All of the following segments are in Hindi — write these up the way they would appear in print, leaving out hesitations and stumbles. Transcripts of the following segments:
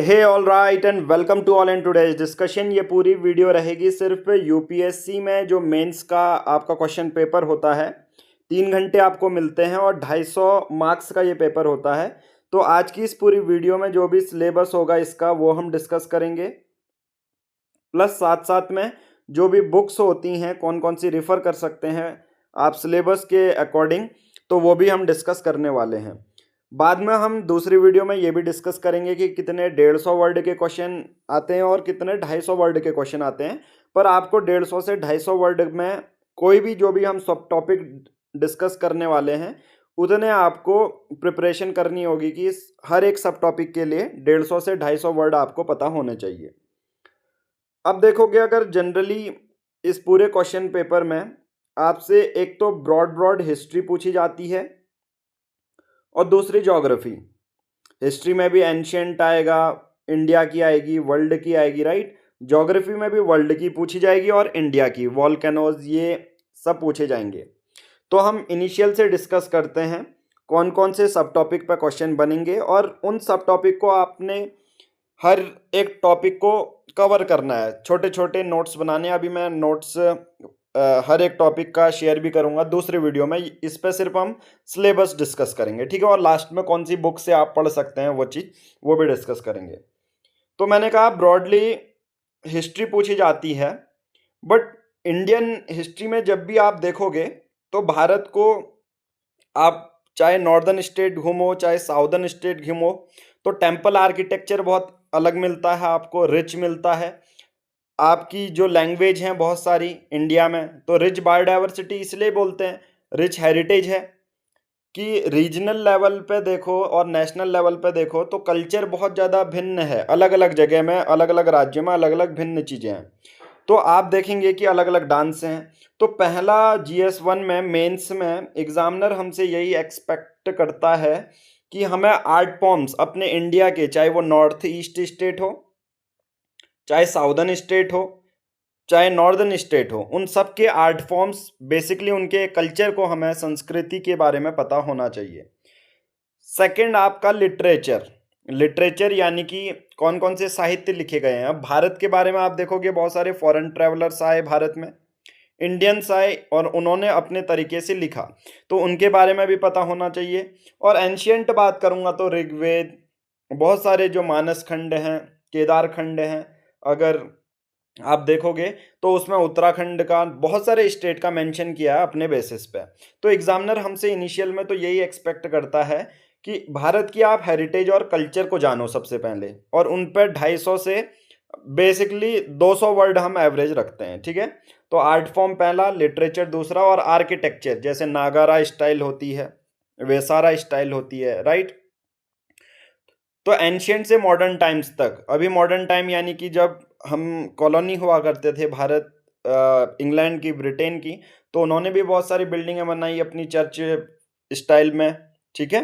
Hey all right and welcome to all in today's discussion. ये पूरी वीडियो रहेगी सिर्फ यूपीएससी में जो मेंस का आपका क्वेश्चन पेपर होता है। 3 घंटे आपको मिलते हैं और 250 मार्क्स का ये पेपर होता है। तो आज की इस पूरी वीडियो में जो भी सिलेबस होगा इसका वो हम डिस्कस करेंगे, प्लस साथ साथ में जो भी बुक्स होती हैं कौन कौन सी रिफ़र कर सकते हैं आप सिलेबस के अकॉर्डिंग, तो वो भी हम डिस्कस करने वाले हैं। बाद में हम दूसरी वीडियो में ये भी डिस्कस करेंगे कि कितने 150 वर्ड के क्वेश्चन आते हैं और कितने 250 वर्ड के क्वेश्चन आते हैं। पर आपको 150 से 250 वर्ड में कोई भी जो भी हम सब टॉपिक डिस्कस करने वाले हैं उतने आपको प्रिपरेशन करनी होगी कि हर एक सब टॉपिक के लिए 150 से 250 वर्ड आपको पता होने चाहिए। अब देखोगे अगर जनरली इस पूरे क्वेश्चन पेपर में आपसे एक तो ब्रॉड हिस्ट्री पूछी जाती है और दूसरी ज्योग्राफी। हिस्ट्री में भी एंशियंट आएगा, इंडिया की आएगी, वर्ल्ड की आएगी, राइट। ज्योग्राफी में भी वर्ल्ड की पूछी जाएगी और इंडिया की, वॉल्केनोज, ये सब पूछे जाएंगे। तो हम इनिशियल से डिस्कस करते हैं कौन कौन से सब टॉपिक पर क्वेश्चन बनेंगे और उन सब टॉपिक को आपने हर एक टॉपिक को कवर करना है, छोटे छोटे नोट्स बनाने हैं। अभी मैं नोट्स हर एक टॉपिक का शेयर भी करूंगा दूसरी वीडियो में। इस पे सिर्फ हम सिलेबस डिस्कस करेंगे, ठीक है। और लास्ट में कौन सी बुक से आप पढ़ सकते हैं वो चीज़ वो भी डिस्कस करेंगे। तो मैंने कहा ब्रॉडली हिस्ट्री पूछी जाती है, बट इंडियन हिस्ट्री में जब भी आप देखोगे तो भारत को आप चाहे नॉर्दर्न स्टेट घूमो चाहे साउदर्न स्टेट घूमो तो टेम्पल आर्किटेक्चर बहुत अलग मिलता है, आपको रिच मिलता है। आपकी जो लैंग्वेज हैं बहुत सारी इंडिया में, तो रिच बायोडाइवर्सिटी इसलिए बोलते हैं, रिच हेरिटेज है कि रीजनल लेवल पे देखो और नेशनल लेवल पे देखो तो कल्चर बहुत ज़्यादा भिन्न है, अलग अलग जगह में, अलग अलग राज्यों में अलग अलग भिन्न चीज़ें हैं। तो आप देखेंगे कि अलग अलग डांस हैं। तो पहला GS1 में मेंस में एग्जामिनर हमसे यही एक्सपेक्ट करता है कि हमें आर्ट फॉर्म्स अपने इंडिया के, चाहे वो नॉर्थ ईस्ट स्टेट हो, चाहे साउदर्न स्टेट हो, चाहे नॉर्दर्न स्टेट हो, उन सब के आर्ट फॉर्म्स, बेसिकली उनके कल्चर को, हमें संस्कृति के बारे में पता होना चाहिए। सेकंड आपका लिटरेचर। लिटरेचर यानी कि कौन कौन से साहित्य लिखे गए हैं। अब भारत के बारे में आप देखोगे बहुत सारे फॉरेन ट्रैवलर्स आए भारत में, इंडियंस आए और उन्होंने अपने तरीके से लिखा, तो उनके बारे में भी पता होना चाहिए। और एंशियंट बात करूँगा तो ऋग्वेद, बहुत सारे जो मानस खंड हैं, केदार खंड हैं, अगर आप देखोगे तो उसमें उत्तराखंड का, बहुत सारे स्टेट का मेंशन किया है अपने बेसिस पे। तो एग्जामिनर हमसे इनिशियल में तो यही एक्सपेक्ट करता है कि भारत की आप हेरिटेज और कल्चर को जानो सबसे पहले, और उन पर 250 से बेसिकली 200 वर्ड हम एवरेज रखते हैं, ठीक है। तो आर्ट फॉर्म पहला, लिटरेचर दूसरा, और आर्किटेक्चर जैसे नागारा स्टाइल होती है, वेसारा स्टाइल होती है, राइट। तो एंशियंट से मॉडर्न टाइम्स तक। अभी मॉडर्न टाइम यानी कि जब हम कॉलोनी हुआ करते थे भारत, इंग्लैंड की, ब्रिटेन की, तो उन्होंने भी बहुत सारी बिल्डिंगें बनाई अपनी चर्च स्टाइल में, ठीक है।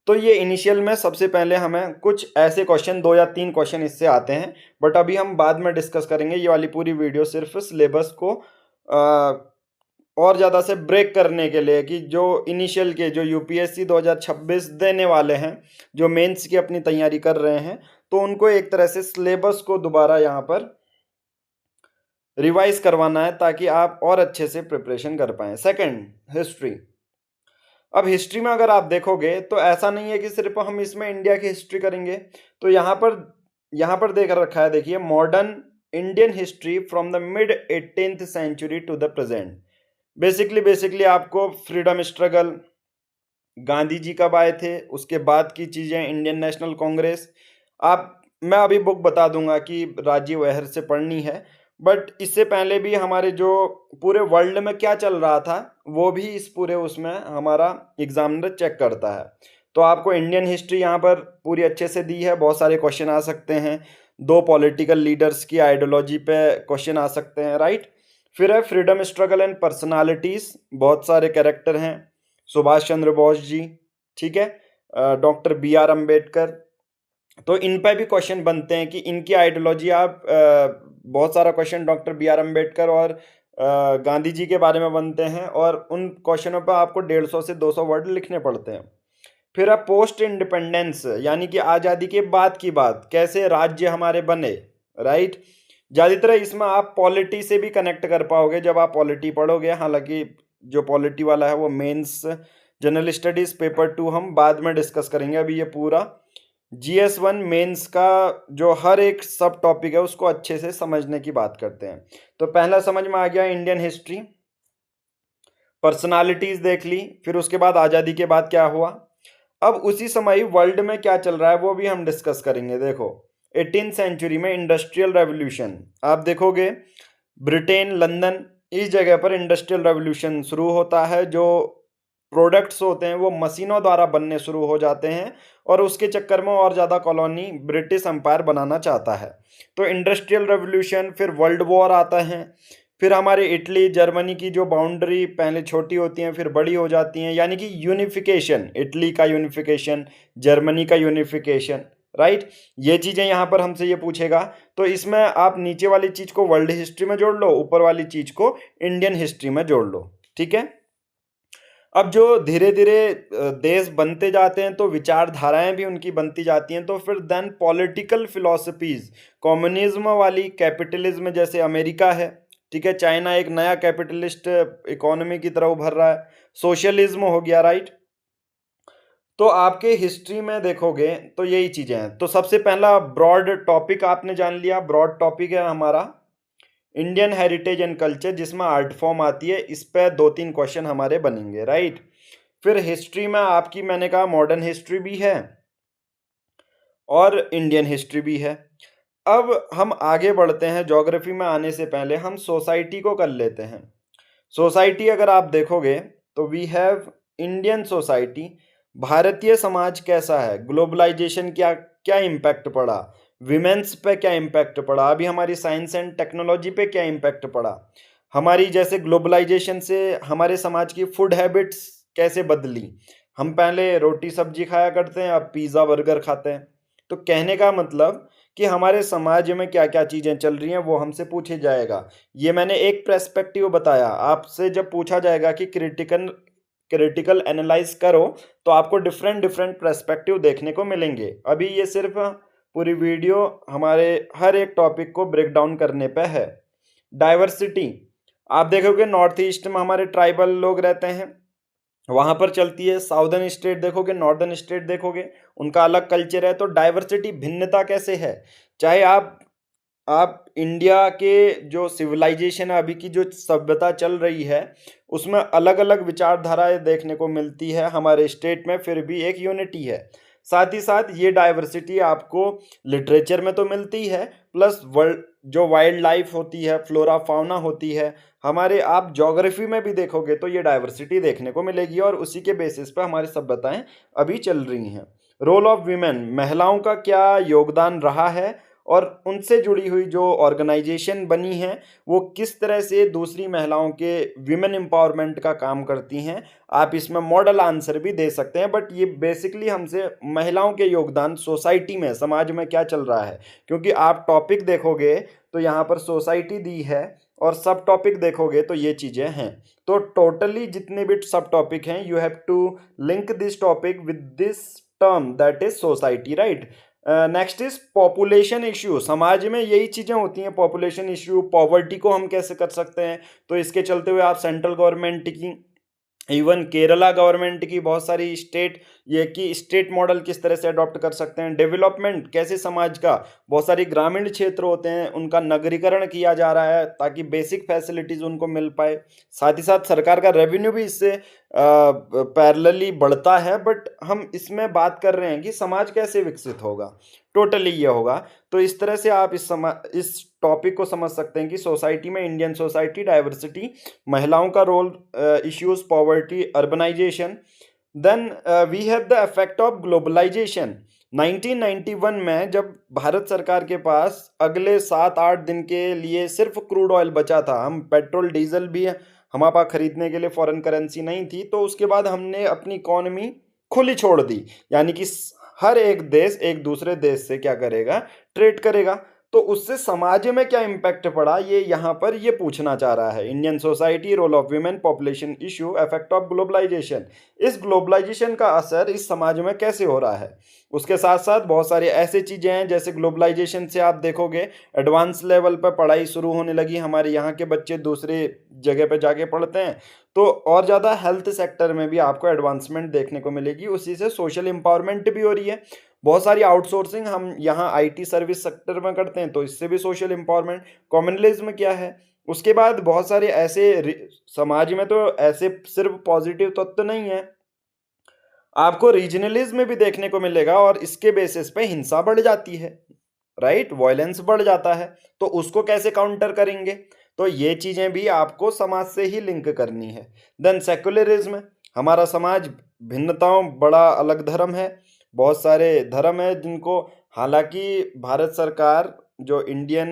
तो ये इनिशियल में सबसे पहले हमें कुछ ऐसे क्वेश्चन, 2 या 3 क्वेश्चन इससे आते हैं, बट अभी हम बाद में डिस्कस करेंगे। ये वाली पूरी वीडियो सिर्फ सिलेबस को और ज़्यादा से ब्रेक करने के लिए, कि जो इनिशियल के, जो यूपीएससी 2026 देने वाले हैं, जो मेंस की अपनी तैयारी कर रहे हैं, तो उनको एक तरह से सिलेबस को दोबारा यहाँ पर रिवाइज करवाना है ताकि आप और अच्छे से प्रिपरेशन कर पाएँ। Second, history. अब हिस्ट्री में अगर आप देखोगे तो ऐसा नहीं है कि सिर्फ हम इसमें इंडिया की हिस्ट्री करेंगे। तो यहाँ पर देख रखा है, देखिए, modern Indian history from the mid 18th century to the present. Basically आपको फ्रीडम स्ट्रगल, गांधी जी कब आए थे, उसके बाद की चीज़ें, इंडियन नेशनल कांग्रेस, मैं अभी बुक बता दूंगा कि राजीव अय्यर से पढ़नी है, बट इससे पहले भी हमारे जो पूरे वर्ल्ड में क्या चल रहा था वो भी इस पूरे उसमें हमारा एग्जामिनर चेक करता है। तो आपको इंडियन हिस्ट्री यहाँ पर पूरी अच्छे से दी है, बहुत सारे क्वेश्चन आ सकते हैं। 2 पॉलिटिकल लीडर्स की आइडियोलॉजी पे क्वेश्चन आ सकते हैं, राइट। फिर है फ्रीडम स्ट्रगल एंड पर्सनालिटीज, बहुत सारे कैरेक्टर हैं, सुभाष चंद्र बोस जी, ठीक है, डॉक्टर BR अम्बेडकर। तो इन पे भी क्वेश्चन बनते हैं कि इनकी आइडियोलॉजी आप, बहुत सारा क्वेश्चन डॉक्टर BR अम्बेडकर और गांधी जी के बारे में बनते हैं, और उन क्वेश्चनों पर आपको 150 से 200 वर्ड लिखने पड़ते हैं। फिर अब पोस्ट इंडिपेंडेंस यानी कि आज़ादी के बाद की बात, कैसे राज्य हमारे बने, राइट। ज़्यादातर इसमें आप पॉलिटी से भी कनेक्ट कर पाओगे जब आप पॉलिटी पढ़ोगे। हालांकि जो पॉलिटी वाला है वो मेंस जनरल स्टडीज पेपर 2 हम बाद में डिस्कस करेंगे। अभी ये पूरा GS1 मेंस का जो हर एक सब टॉपिक है उसको अच्छे से समझने की बात करते हैं। तो पहला समझ में आ गया इंडियन हिस्ट्री, पर्सनालिटीज देख ली, फिर उसके बाद आज़ादी के बाद क्या हुआ। अब उसी समय वर्ल्ड में क्या चल रहा है वो भी हम डिस्कस करेंगे। देखो 18th सेंचुरी में इंडस्ट्रियल रेवोल्यूशन आप देखोगे, ब्रिटेन लंदन इस जगह पर इंडस्ट्रियल रेवोल्यूशन शुरू होता है। जो प्रोडक्ट्स होते हैं वो मशीनों द्वारा बनने शुरू हो जाते हैं और उसके चक्कर में और ज़्यादा कॉलोनी ब्रिटिश एम्पायर बनाना चाहता है। तो इंडस्ट्रियल रेवोल्यूशन, फिर वर्ल्ड वॉर आता है, फिर हमारे इटली जर्मनी की जो बाउंड्री पहले छोटी होती हैं फिर बड़ी हो जाती हैं, यानी कि यूनिफिकेशन, इटली का यूनिफिकेशन, जर्मनी का यूनिफिकेशन, राइट। ये चीज़ें यहाँ पर हमसे ये पूछेगा। तो इसमें आप नीचे वाली चीज़ को वर्ल्ड हिस्ट्री में जोड़ लो, ऊपर वाली चीज़ को इंडियन हिस्ट्री में जोड़ लो, ठीक है। अब जो धीरे धीरे देश बनते जाते हैं तो विचारधाराएं भी उनकी बनती जाती हैं। तो फिर देन पॉलिटिकल फिलॉसफीज, कम्युनिज्म वाली, कैपिटलिज्म जैसे अमेरिका है, ठीक है, चाइना एक नया कैपिटलिस्ट इकोनॉमी की तरह उभर रहा है, सोशलिज्म हो गया, राइट। तो आपके हिस्ट्री में देखोगे तो यही चीजें हैं। तो सबसे पहला ब्रॉड टॉपिक आपने जान लिया, ब्रॉड टॉपिक है हमारा इंडियन हेरिटेज एंड कल्चर, जिसमें आर्ट फॉर्म आती है। इस पे 2-3 क्वेश्चन हमारे बनेंगे, राइट। फिर हिस्ट्री में आपकी मैंने कहा मॉडर्न हिस्ट्री भी है और इंडियन हिस्ट्री भी है। अब हम आगे बढ़ते हैं, ज्योग्राफी में आने से पहले हम सोसाइटी को कर लेते हैं। सोसाइटी अगर आप देखोगे तो we have Indian society, Bharatiya Samaj कैसा है, ग्लोबलाइजेशन क्या क्या इम्पैक्ट पड़ा, विमेंस पे क्या इम्पैक्ट पड़ा, अभी हमारी साइंस एंड टेक्नोलॉजी पे क्या इम्पैक्ट पड़ा, हमारी जैसे ग्लोबलाइजेशन से हमारे समाज की फूड हैबिट्स कैसे बदली। हम पहले रोटी सब्जी खाया करते हैं, अब पिज़्ज़ा बर्गर खाते हैं। तो कहने का मतलब कि हमारे समाज में क्या क्या चीज़ें चल रही हैं वो हमसे पूछे जाएगा। ये मैंने एक पर्सपेक्टिव बताया, आपसे जब पूछा जाएगा कि क्रिटिकल एनालाइज करो तो आपको डिफरेंट डिफरेंट पर्सपेक्टिव देखने को मिलेंगे। अभी ये सिर्फ पूरी वीडियो हमारे हर एक टॉपिक को ब्रेक डाउन करने पे है। डाइवर्सिटी आप देखोगे नॉर्थ ईस्ट में हमारे ट्राइबल लोग रहते हैं, वहां पर चलती है। साउदर्न स्टेट देखोगे, नॉर्दर्न स्टेट देखोगे, उनका अलग कल्चर है। तो डाइवर्सिटी भिन्नता कैसे है, चाहे आप इंडिया के जो सिविलाइजेशन है, अभी की जो सभ्यता चल रही है उसमें अलग अलग विचारधाराएं देखने को मिलती है हमारे स्टेट में, फिर भी एक यूनिटी है। साथ ही साथ ये डाइवर्सिटी आपको लिटरेचर में तो मिलती है, प्लस वर्ल्ड जो वाइल्ड लाइफ होती है, फ्लोरा फाउना होती है, हमारे आप ज्योग्राफी में भी देखोगे तो ये डाइवर्सिटी देखने को मिलेगी और उसी के बेसिस पे हमारी सभ्यताएं अभी चल रही हैं। रोल ऑफ वीमेन, महिलाओं का क्या योगदान रहा है और उनसे जुड़ी हुई जो ऑर्गेनाइजेशन बनी हैं वो किस तरह से दूसरी महिलाओं के विमेन एम्पावरमेंट का काम करती हैं। आप इसमें मॉडल आंसर भी दे सकते हैं, बट ये बेसिकली हमसे महिलाओं के योगदान सोसाइटी में, समाज में क्या चल रहा है, क्योंकि आप टॉपिक देखोगे तो यहाँ पर सोसाइटी दी है और सब टॉपिक देखोगे तो ये चीज़ें हैं। तो टोटली जितने भी सब टॉपिक हैं you have to link this topic with this term that is society, right. Next is population issue, समाज में यही चीज़ें होती हैं, पॉपुलेशन इश्यू, पॉवर्टी को हम कैसे कर सकते हैं। तो इसके चलते हुए आप सेंट्रल गवर्नमेंट की, इवन केरला गवर्नमेंट की बहुत सारी स्टेट मॉडल किस तरह से अडॉप्ट कर सकते हैं। डेवलपमेंट कैसे समाज का, बहुत सारी ग्रामीण क्षेत्र होते हैं उनका नगरीकरण किया जा रहा है ताकि बेसिक फैसिलिटीज़ उनको मिल पाए। साथ ही साथ सरकार का रेवेन्यू भी इससे पैरेलली बढ़ता है, बट हम इसमें बात कर रहे हैं कि समाज कैसे विकसित होगा, टोटली ये होगा। तो इस तरह से आप इस टॉपिक को समझ सकते हैं कि सोसाइटी में इंडियन सोसाइटी, डाइवर्सिटी, महिलाओं का role, issues, poverty, urbanisation. Then we have the effect of globalisation. 1991 में जब भारत सरकार के पास अगले 7-8 दिन के लिए सिर्फ क्रूड ऑयल बचा था, हम पेट्रोल डीजल भी हमारे पास खरीदने के लिए फॉरेन करेंसी नहीं थी, तो उसके बाद हमने अपनी इकोनॉमी खुली छोड़ दी, यानी कि हर एक देश एक दूसरे देश से क्या करेगा, ट्रेड करेगा। तो उससे समाज में क्या इम्पैक्ट पड़ा, ये यहाँ पर ये पूछना चाह रहा है। Indian society, role of women, population issue, effect of globalisation. इस ग्लोबलाइजेशन का असर इस समाज में कैसे हो रहा है। उसके साथ साथ बहुत सारी ऐसी चीजें हैं, जैसे ग्लोबलाइजेशन से आप देखोगे एडवांस लेवल पर पढ़ाई शुरू होने लगी, हमारे यहाँ के बच्चे दूसरे जगह पे जाके पढ़ते हैं, तो और ज़्यादा हेल्थ सेक्टर में भी आपको एडवांसमेंट देखने को मिलेगी। उसी से सोशल एम्पावरमेंट भी हो रही है। बहुत सारी आउटसोर्सिंग हम यहाँ आईटी सर्विस सेक्टर में करते हैं, तो इससे भी सोशल एम्पावरमेंट। कॉमनलिज्म क्या है, उसके बाद बहुत सारे ऐसे समाज में तो ऐसे सिर्फ पॉजिटिव तत्व नहीं है, आपको रीजनलिज्म भी देखने को मिलेगा, और इसके बेसिस पे हिंसा बढ़ जाती है, राइट, वायलेंस बढ़ जाता है। तो उसको कैसे काउंटर करेंगे, तो ये चीजें भी आपको समाज से ही लिंक करनी है। देन सेक्युलरिज्म, हमारा समाज भिन्नताओं बड़ा अलग धर्म है, बहुत सारे धर्म है जिनको, हालांकि भारत सरकार जो इंडियन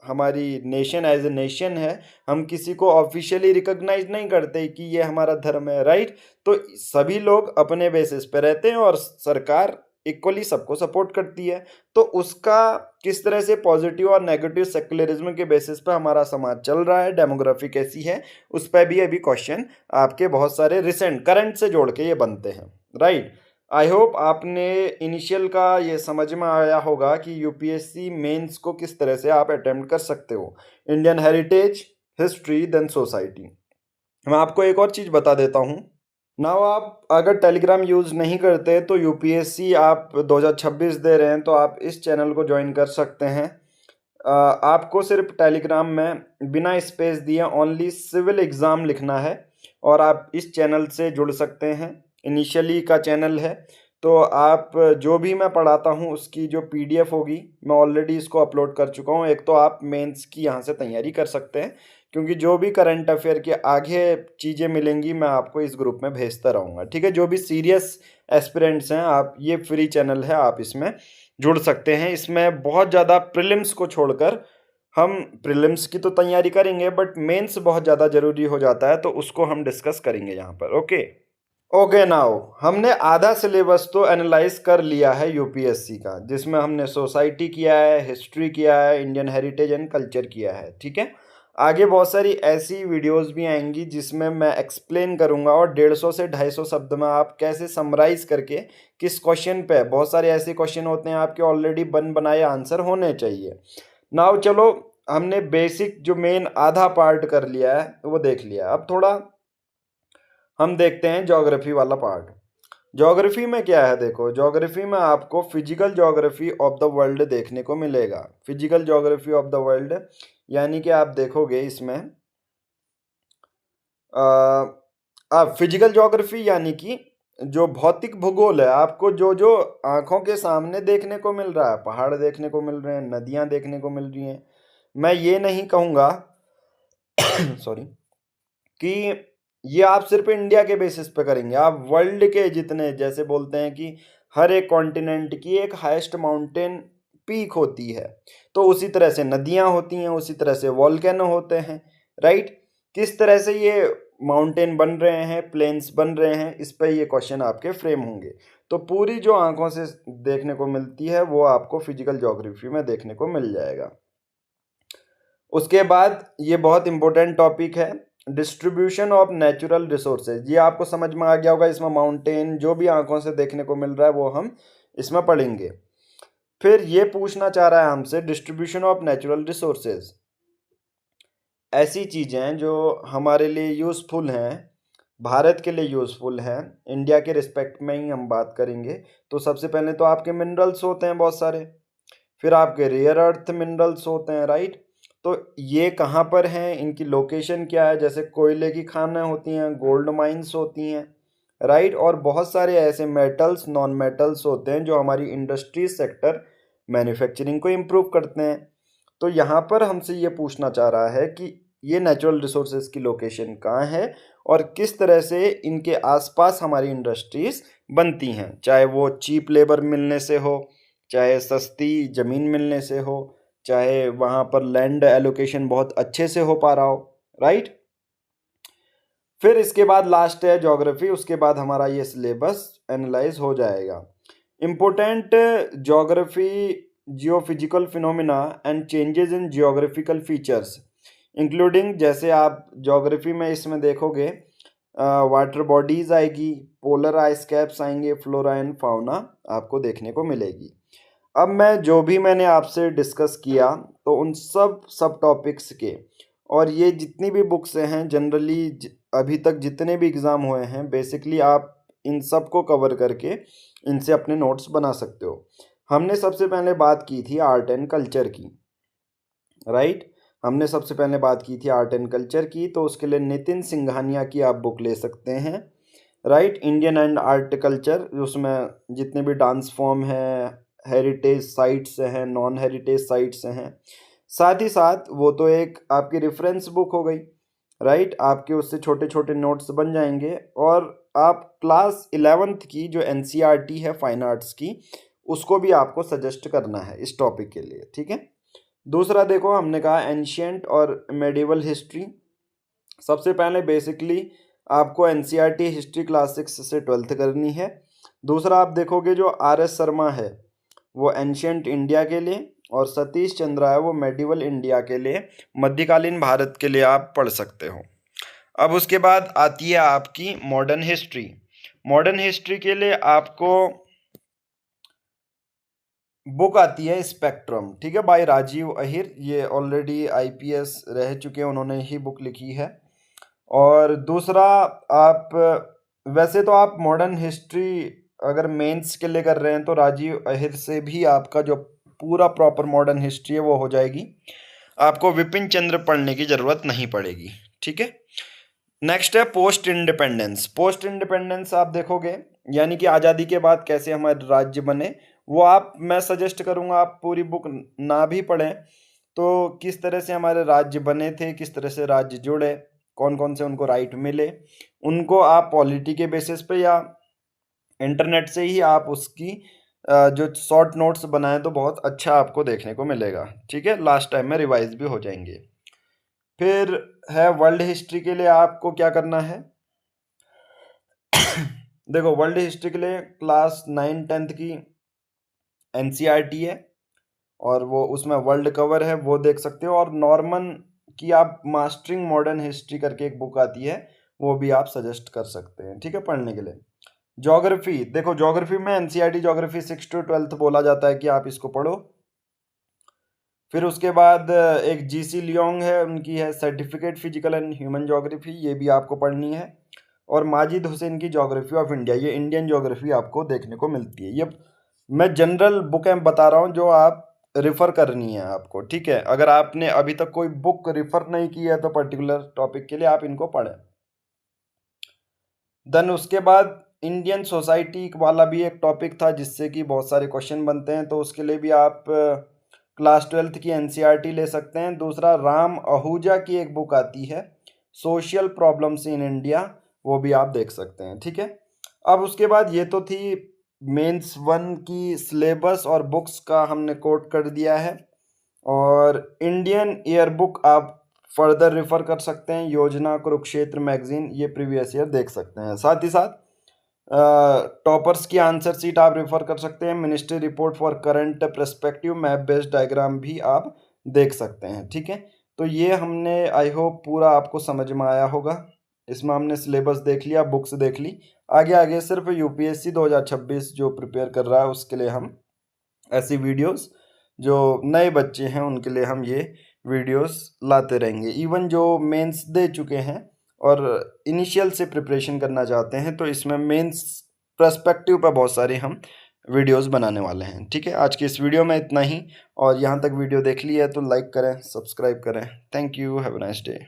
हमारी नेशन एज ए नेशन है, हम किसी को ऑफिशियली रिकॉग्नाइज नहीं करते कि ये हमारा धर्म है, राइट। तो सभी लोग अपने बेसिस पे रहते हैं और सरकार इक्वली सबको सपोर्ट करती है। तो उसका किस तरह से पॉजिटिव और नेगेटिव सेक्युलरिज्म के बेसिस पे हमारा समाज चल रहा है, डेमोग्राफी कैसी है, उस पर भी अभी क्वेश्चन आपके बहुत सारे रिसेंट करंट से जोड़ के ये बनते हैं, राइट। आई होप आपने इनिशियल का ये समझ में आया होगा कि यूपीएससी मेंस को किस तरह से आप अटेम्प्ट कर सकते हो। Indian heritage, history, then society. मैं आपको एक और चीज़ बता देता हूँ। नाउ आप अगर टेलीग्राम यूज़ नहीं करते तो यूपीएससी आप 2026 दे रहे हैं, तो आप इस चैनल को ज्वाइन कर सकते हैं। आपको सिर्फ टेलीग्राम में बिना स्पेस दिए ओनली सिविल एग्ज़ाम लिखना है, और आप इस चैनल से जुड़ सकते हैं। इनिशियली का चैनल है, तो आप जो भी मैं पढ़ाता हूँ उसकी जो पीडीएफ होगी, मैं ऑलरेडी इसको अपलोड कर चुका हूँ। एक तो आप मेंस की यहाँ से तैयारी कर सकते हैं, क्योंकि जो भी करंट अफेयर के आगे चीज़ें मिलेंगी मैं आपको इस ग्रुप में भेजता रहूँगा, ठीक है। जो भी सीरियस एस्पिरेंट्स हैं, आप, ये फ्री चैनल है, आप इसमें जुड़ सकते हैं। इसमें बहुत ज़्यादा प्रीलिम्स को छोड़कर, हम प्रीलिम्स की तो तैयारी करेंगे बट मेंस बहुत ज़्यादा ज़रूरी हो जाता है, तो उसको हम डिस्कस करेंगे यहाँ पर। ओके नाउ हमने आधा सिलेबस तो एनालाइज कर लिया है यूपीएससी का, जिसमें हमने सोसाइटी किया है, हिस्ट्री किया है, इंडियन हेरिटेज एंड कल्चर किया है, ठीक है। आगे बहुत सारी ऐसी वीडियोस भी आएंगी जिसमें मैं एक्सप्लेन करूंगा, और 150 से 250 शब्द में आप कैसे समराइज करके किस क्वेश्चन पे, बहुत सारे ऐसे क्वेश्चन होते हैं आपके ऑलरेडी बन बनाए आंसर होने चाहिए। नाउ चलो, हमने बेसिक जो मेन आधा पार्ट कर लिया है वो देख लिया, अब थोड़ा हम देखते हैं ज्योग्राफी वाला पार्ट। ज्योग्राफी में क्या है, देखो ज्योग्राफी में आपको physical geography of the world देखने को मिलेगा। Physical geography of the world यानी कि आप देखोगे इसमें आप फिजिकल ज्योग्राफी यानी कि जो भौतिक भूगोल है, आपको जो जो आंखों के सामने देखने को मिल रहा है, पहाड़ देखने को मिल रहे हैं, नदियां देखने को मिल रही हैं। मैं ये नहीं कहूँगा सॉरी, कि ये आप सिर्फ इंडिया के बेसिस पे करेंगे, आप वर्ल्ड के जितने, जैसे बोलते हैं कि हर एक कॉन्टिनेंट की एक हाईएस्ट माउंटेन पीक होती है, तो उसी तरह से नदियां होती हैं, उसी तरह से वॉल्केनो होते हैं, राइट। किस तरह से ये माउंटेन बन रहे हैं, प्लेन्स बन रहे हैं, इस पर ये क्वेश्चन आपके फ्रेम होंगे। तो पूरी जो आंखों से देखने को मिलती है वो आपको फिजिकल ज्योग्राफी में देखने को मिल जाएगा। उसके बाद ये बहुत इंपॉर्टेंट टॉपिक है, डिस्ट्रीब्यूशन ऑफ नेचुरल रिसोर्सेज। ये आपको समझ में आ गया होगा, इसमें माउंटेन जो भी आंखों से देखने को मिल रहा है वो हम इसमें पढ़ेंगे। फिर ये पूछना चाह रहा है हमसे, डिस्ट्रीब्यूशन ऑफ नेचुरल रिसोर्सेज, ऐसी चीज़ें जो हमारे लिए यूज़फुल हैं, भारत के लिए यूज़फुल हैं, इंडिया के रिस्पेक्ट में ही हम बात करेंगे। तो सबसे पहले तो आपके मिनरल्स होते हैं बहुत सारे, फिर आपके रेयर अर्थ मिनरल्स होते हैं, राइट। तो ये कहाँ पर हैं, इनकी लोकेशन क्या है, जैसे कोयले की खानें होती हैं, गोल्ड माइंस होती हैं, राइट। और बहुत सारे ऐसे मेटल्स, नॉन मेटल्स होते हैं जो हमारी इंडस्ट्रीज सेक्टर, मैन्युफैक्चरिंग को इम्प्रूव करते हैं। तो यहाँ पर हमसे ये पूछना चाह रहा है कि ये नेचुरल रिसोर्सेज की लोकेशन कहाँ है, और किस तरह से इनके आसपास हमारी इंडस्ट्रीज बनती हैं, चाहे वो चीप लेबर मिलने से हो, चाहे सस्ती ज़मीन मिलने से हो, चाहे वहाँ पर लैंड एलोकेशन बहुत अच्छे से हो पा रहा हो, राइट। फिर इसके बाद लास्ट है ज्योग्राफी, उसके बाद हमारा ये सिलेबस एनालाइज हो जाएगा। Important geography geophysical phenomena and changes in geographical features including, जैसे आप ज्योग्राफी में इसमें देखोगे वाटर बॉडीज आएगी, पोलर आइस कैप्स आएंगे, फ्लोरा एंड फाउना आपको देखने को मिलेगी। अब मैं जो भी मैंने आपसे डिस्कस किया तो उन सब टॉपिक्स के, और ये जितनी भी बुक्स हैं जनरली अभी तक जितने भी एग्ज़ाम हुए हैं, बेसिकली आप इन सब को कवर करके इनसे अपने नोट्स बना सकते हो। हमने सबसे पहले बात की थी आर्ट एंड कल्चर की, राइट। हमने सबसे पहले बात की थी आर्ट एंड कल्चर की, तो उसके लिए नितिन सिंघानिया की आप बुक ले सकते हैं, right. Indian and art culture, उसमें जितने भी डांस फॉर्म है, हेरिटेज साइट्स हैं, नॉन हेरिटेज साइट्स हैं, साथ ही साथ वो तो एक आपकी रेफरेंस बुक हो गई, राइट। आपके उससे छोटे छोटे नोट्स बन जाएंगे, और आप क्लास 11th की जो NCERT है फाइन आर्ट्स की, उसको भी आपको सजेस्ट करना है इस टॉपिक के लिए, ठीक है। दूसरा देखो, हमने कहा एंशियंट और मेडिवल हिस्ट्री। सबसे पहले बेसिकली आपको NCERT हिस्ट्री क्लास 6 से 12th करनी है। दूसरा आप देखोगे जो RS शर्मा है वो एंशियंट इंडिया के लिए, और सतीश चंद्रा है वो मेडिवल इंडिया के लिए, मध्यकालीन भारत के लिए आप पढ़ सकते हो। अब उसके बाद आती है आपकी मॉडर्न हिस्ट्री। मॉडर्न हिस्ट्री के लिए आपको बुक आती है स्पेक्ट्रम, ठीक है, बाय राजीव अहिर। ये ऑलरेडी IPS रह चुके हैं, उन्होंने ही बुक लिखी है। और दूसरा, आप वैसे तो आप मॉडर्न हिस्ट्री अगर मेंस के लिए कर रहे हैं तो राजीव अहिर से भी आपका जो पूरा प्रॉपर मॉडर्न हिस्ट्री है वो हो जाएगी, आपको विपिन चंद्र पढ़ने की ज़रूरत नहीं पड़ेगी, ठीक है। नेक्स्ट है पोस्ट इंडिपेंडेंस। पोस्ट इंडिपेंडेंस आप देखोगे यानी कि आज़ादी के बाद कैसे हमारे राज्य बने, वो आप, मैं सजेस्ट करूँगा आप पूरी बुक ना भी पढ़ें, तो किस तरह से हमारे राज्य बने थे, किस तरह से राज्य जुड़े, कौन कौन से उनको राइट मिले, उनको आप पॉलिटी के बेसिस पे या इंटरनेट से ही आप उसकी जो शॉर्ट नोट्स बनाए तो बहुत अच्छा आपको देखने को मिलेगा, ठीक है। लास्ट टाइम में रिवाइज भी हो जाएंगे। फिर है वर्ल्ड हिस्ट्री के लिए आपको क्या करना है। देखो, वर्ल्ड हिस्ट्री के लिए क्लास 9-10th की NCERT है, और वो उसमें वर्ल्ड कवर है, वो देख सकते हो। और नॉर्मन की आप मास्टरिंग मॉडर्न हिस्ट्री करके एक बुक आती है, वो भी आप सजेस्ट कर सकते हैं, ठीक है, पढ़ने के लिए। ज्योग्राफी, देखो ज्योग्राफी में NCERT ज्योग्राफी 6 to 12th बोला जाता है कि आप इसको पढ़ो। फिर उसके बाद एक GC लियोंग है, उनकी है certificate physical and human geography, ये भी आपको पढ़नी है। और माजिद हुसैन की ज्योग्राफी ऑफ इंडिया, ये इंडियन ज्योग्राफी आपको देखने को मिलती है। ये मैं जनरल बुकें बता रहा हूँ जो आप रेफ़र करनी है आपको, ठीक है। अगर आपने अभी तक कोई बुक रेफ़र नहीं की है तो पर्टिकुलर टॉपिक के लिए आप इनको पढ़ें। देन उसके बाद इंडियन सोसाइटी वाला भी एक टॉपिक था जिससे कि बहुत सारे क्वेश्चन बनते हैं, तो उसके लिए भी आप क्लास 12th की NCERT ले सकते हैं। दूसरा, राम आहूजा की एक बुक आती है सोशल प्रॉब्लम्स इन इंडिया, वो भी आप देख सकते हैं, ठीक है। अब उसके बाद ये तो थी मेंस 1 की सिलेबस और बुक्स का हमने कोट कर दिया है। और इंडियन ईयर बुक आप फर्दर रेफर कर सकते हैं, योजना, कुरुक्षेत्र मैगजीन, ये प्रीवियस ईयर देख सकते हैं। साथ ही साथ टॉपर्स की आंसर शीट आप रेफर कर सकते हैं, ministry report for current perspective, map based diagram भी आप देख सकते हैं, ठीक है। तो ये हमने आई होप पूरा आपको समझ में आया होगा। इसमें हमने सिलेबस देख लिया, बुक्स देख ली। आगे आगे सिर्फ UPSC 2026 जो प्रिपेयर कर रहा है उसके लिए हम ऐसी वीडियोस, जो नए बच्चे हैं उनके लिए हम ये वीडियोस लाते रहेंगे। इवन जो मेंस दे चुके हैं और इनिशियल से प्रिपरेशन करना चाहते हैं, तो इसमें मेंस पर्सपेक्टिव पर बहुत सारे हम वीडियोस बनाने वाले हैं, ठीक है। आज की इस वीडियो में इतना ही, और यहाँ तक वीडियो देख ली है तो लाइक करें, सब्सक्राइब करें। Thank you, have a nice day.